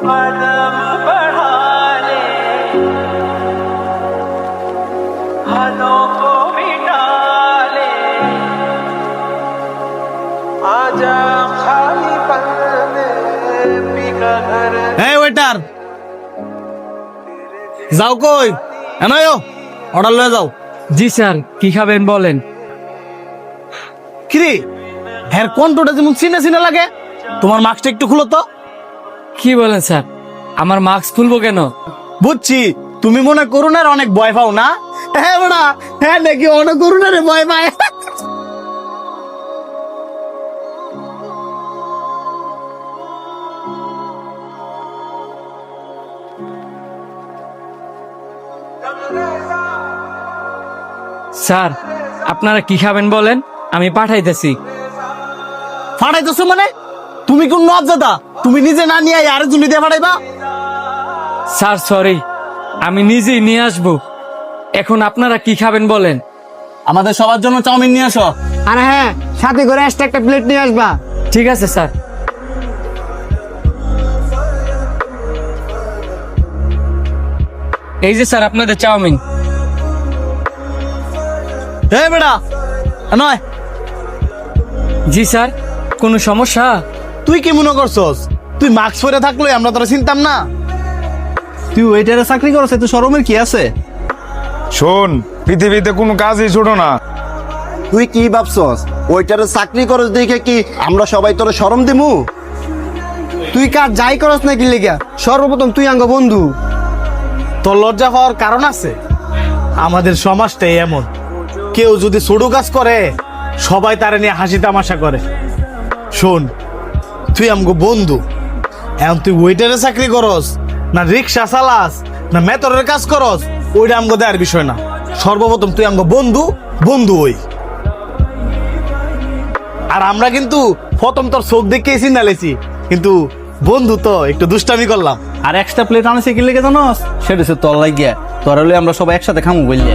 कदम बढ़ा ले, हदों को मिटा ले, आजा खाली पन में बिका घर। এই ওয়েটার, যাও কই? এনায়ো অর্ডার লয়ে যাও। জি স্যার, কি খাবেন বলেন। কিরে, হ্যাঁ কন্ট্রোটা যেমন চিনে চিনে লাগে। তোমার মাস্কটা একটু খুলো তো। কি বলেন স্যার, আমার মাস্ক খুলবো কেন? বুঝছি, তুমি মনে করুণার অনেক ভয় পাও না? হ্যাঁ বড়া, হ্যাঁ নাকি অনেক করুণারে ভয় পায়। স্যার, আপনারা কি খাবেন বলেন, আমি পাঠাইতেছি। ফাটাইতেছো মানে? তুমি কোন নবজাদা? তুমি নিজে না নিয়ে আরেকজন দিয়ে ফাটাইবা? স্যার সরি, আমি নিজেই নিয়ে আসবো। এখন আপনারা কি খাবেন বলেন। আমাদের সবার জন্য চাউমিন নিয়ে আসো। আর হ্যাঁ, সাথে করে এক্সট্রা একটা প্লেট নিয়ে আসবা। ঠিক আছে স্যার। এই যে স্যার আপনাদের চাউমিন। হ্যাঁ বেটা, নয়। জি স্যার, কোনো সমস্যা? তুই কি মনে করছস তুই মাস্ক পরে থাকলে আমরা তোরা চিনতাম না? তুই ওয়েটারে চাকরি করছ, তো শরমের কি আছে? শোন, পৃথিবীতে কোনো কাজই ছোট না। তুই কি ভাবছস ওইটারে চাকরি করস দেখে কি আমরা সবাই তোরে শরম দিমু? তুই কাজ যাই করস না কি লেগা, সর্বপ্রথম তুই আঙ্গ বন্ধু। তোর লজ্জা হওয়ার কারণ আছে। আমাদের সমাজটাই এমন, কেউ যদি ছোট কাজ করে সবাই তারে নিয়ে হাসি তামাশা করে। শোন, তুই আমগো বন্ধু, এখন তুই ওয়েটারে চাকরি করস না রিক্সা চালাস না মেতরের কাজ করস, ওইটা আমগো দেয়ার বিষয় না। সর্বপ্রথম তুই আমগো বন্ধু, বন্ধু ওই। আর আমরা কিন্তু প্রথম তোর চোখ দেখে চিন্তা লেছি, কিন্তু বন্ধু তো একটু দুষ্টামি করলাম। আর এক্সট্রা প্লেট আনছে কি লেগে জানোস? সেটা হচ্ছে তোর লাগিয়া, তোর হলে আমরা সবাই একসাথে খামু বললে।